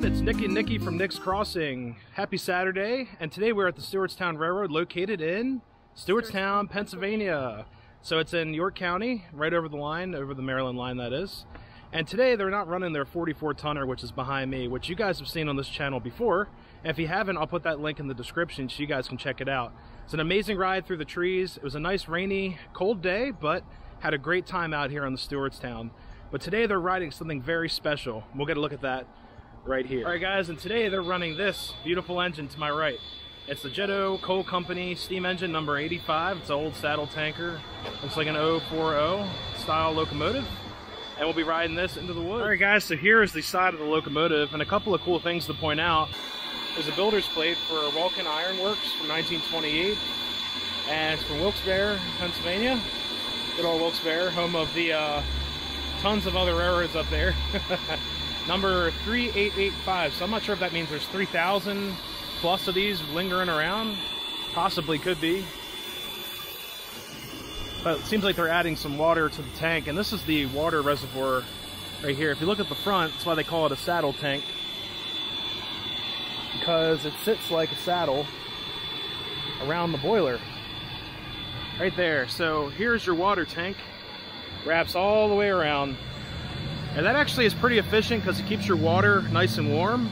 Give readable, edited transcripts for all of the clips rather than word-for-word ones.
It's Nick and Nikki from Nick's Crossing. Happy Saturday, and today we're at the Stewartstown Railroad located in Stewartstown, Pennsylvania. So it's in York County, right over the line, over the Maryland line that is. And today they're not running their 44-tonner, which is behind me, which you guys have seen on this channel before. And if you haven't, I'll put that link in the description so you guys can check it out. It's an amazing ride through the trees. It was a nice rainy, cold day, but had a great time out here on the Stewartstown. But today they're riding something very special. We'll get a look at that right here. All right guys, and today they're running this beautiful engine to my right. It's the Jeddo Coal Company steam engine number 85. It's an old saddle tanker. Looks like an 040 style locomotive. And we'll be riding this into the woods. All right guys, so here is the side of the locomotive, and a couple of cool things to point out. There's a builder's plate for Vulcan Iron Works from 1928. And it's from Wilkes-Barre, Pennsylvania. Good old Wilkes-Barre, home of the tons of other railroads up there. Number 3885. So I'm not sure if that means there's 3,000 plus of these lingering around. Possibly could be. But it seems like they're adding some water to the tank, and this is the water reservoir right here. If you look at the front, that's why they call it a saddle tank, because it sits like a saddle around the boiler right there. So here's your water tank, wraps all the way around, and that actually is pretty efficient because it keeps your water nice and warm.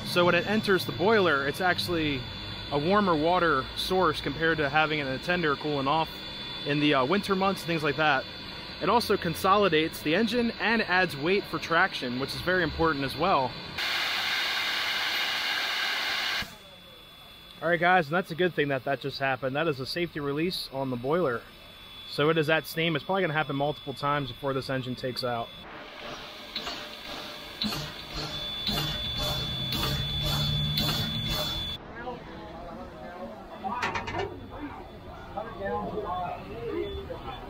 So when it enters the boiler, it's actually a warmer water source compared to having an tender cooling off in the winter months, things like that. It also consolidates the engine and adds weight for traction, which is very important as well. All right guys, and that's a good thing that just happened. That is a safety release on the boiler. So it is that steam. It's probably gonna happen multiple times before this engine takes out.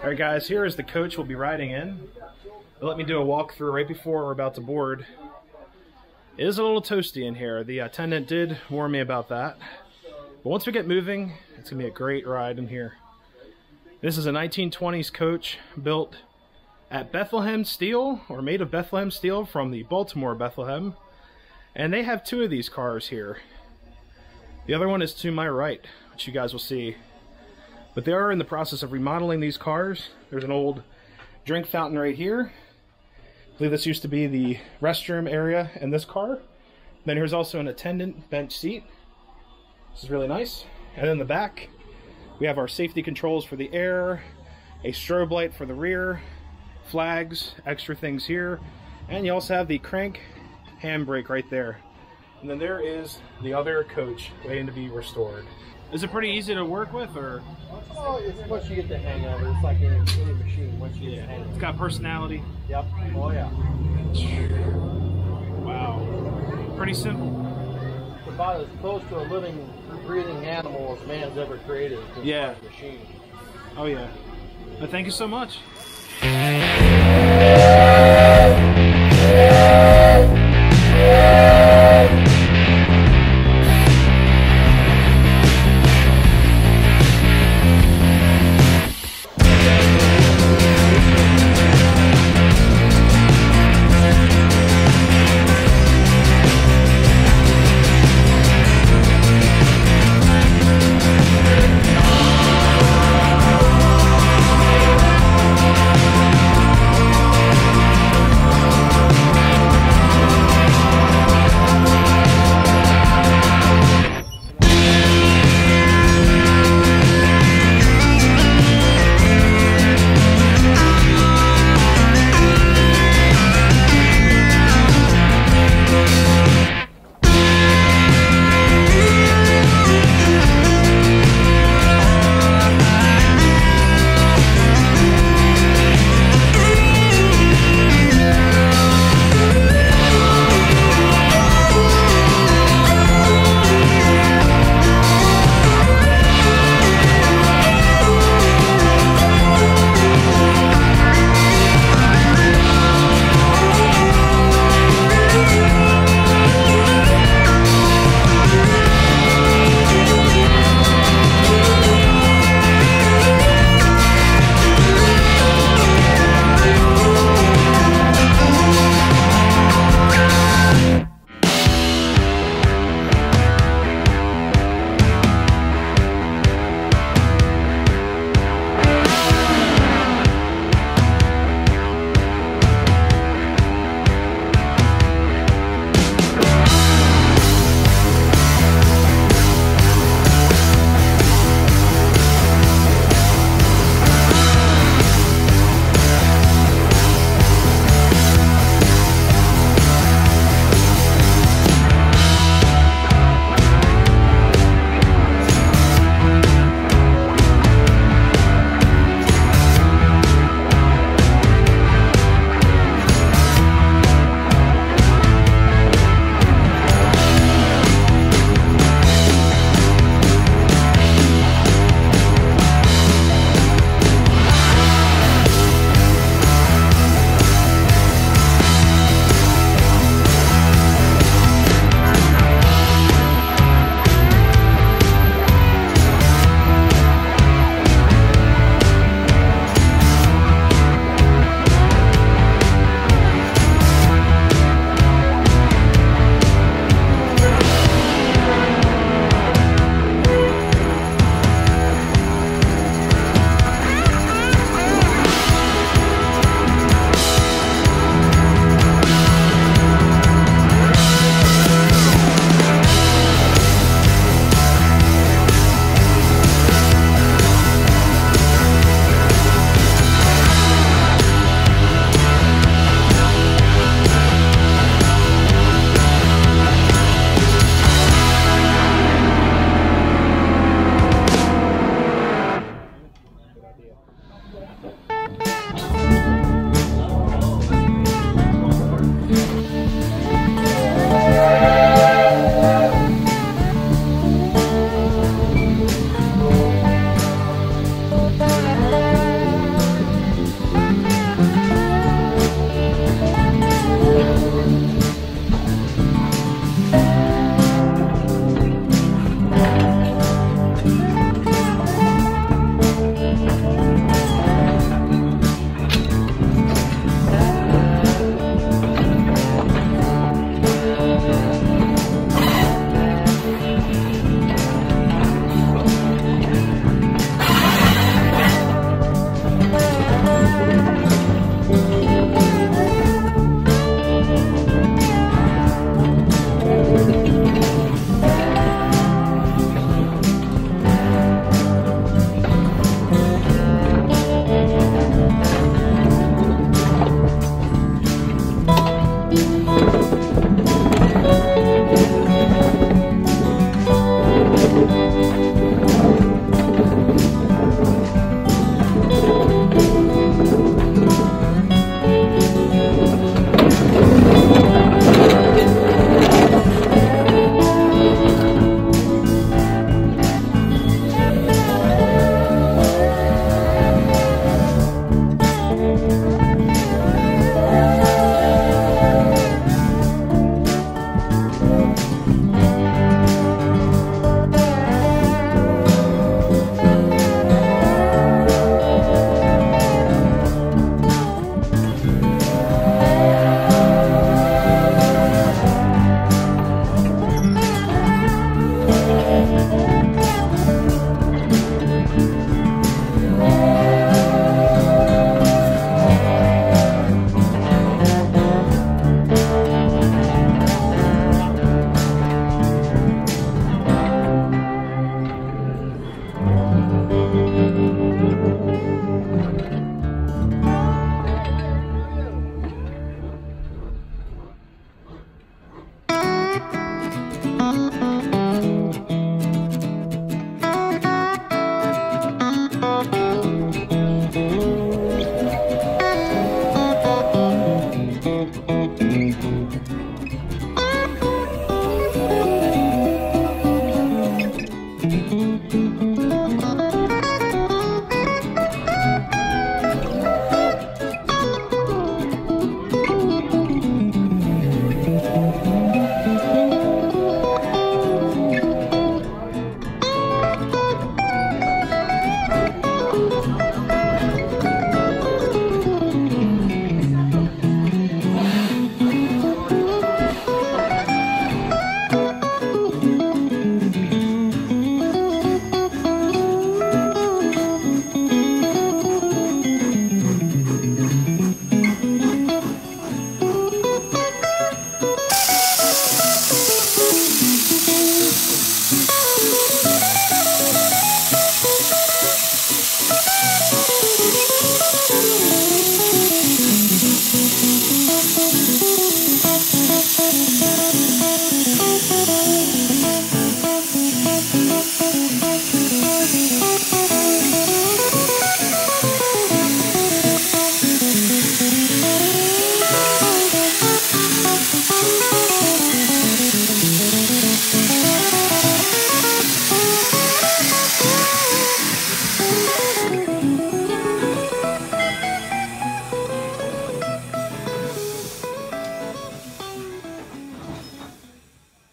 Alright guys, here is the coach we'll be riding in. They'll let me do a walkthrough right before we're about to board. It is a little toasty in here. The attendant did warn me about that. But once we get moving, it's going to be a great ride in here. This is a 1920s coach built at Bethlehem Steel, or made of Bethlehem Steel from the Baltimore Bethlehem. And they have two of these cars here. The other one is to my right, which you guys will see. But they are in the process of remodeling these cars. There's an old drink fountain right here. I believe this used to be the restroom area in this car. Then here's also an attendant bench seat. This is really nice. And in the back, we have our safety controls for the air, a strobe light for the rear, flags, extra things here, and you also have the crank handbrake right there. And then there is the other coach waiting to be restored. Is it pretty easy to work with, or? Oh, once you get the hang of it, it's like any machine. Once you get the hang of it. It's got personality. Yep. Oh yeah. Wow. Pretty simple. It's about as close to a living, breathing animal as man's ever created. Yeah. Machine. Oh yeah. But thank you so much.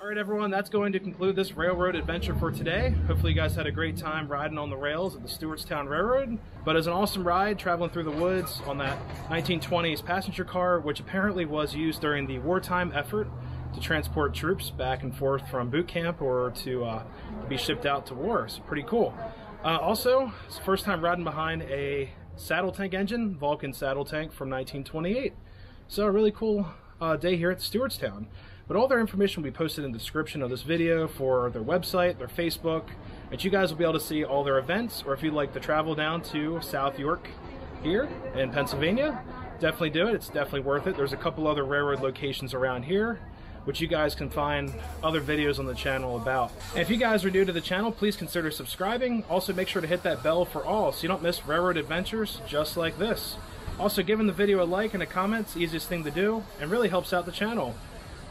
All right, everyone, that's going to conclude this railroad adventure for today. Hopefully you guys had a great time riding on the rails at the Stewartstown Railroad. But it was an awesome ride traveling through the woods on that 1920s passenger car, which apparently was used during the wartime effort to transport troops back and forth from boot camp or to be shipped out to war. So pretty cool. Also, it's the first time riding behind a saddle tank engine, Vulcan saddle tank from 1928. So a really cool day here at Stewartstown. But all their information will be posted in the description of this video for their website, their Facebook, and you guys will be able to see all their events, or if you'd like to travel down to South York here in Pennsylvania, definitely do it. It's definitely worth it. There's a couple other railroad locations around here, which you guys can find other videos on the channel about. And if you guys are new to the channel, please consider subscribing. Also, make sure to hit that bell for all so you don't miss railroad adventures just like this. Also, giving the video a like and a comment is the easiest thing to do and really helps out the channel.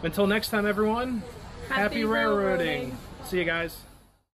Until next time, everyone, happy railroading. See you guys.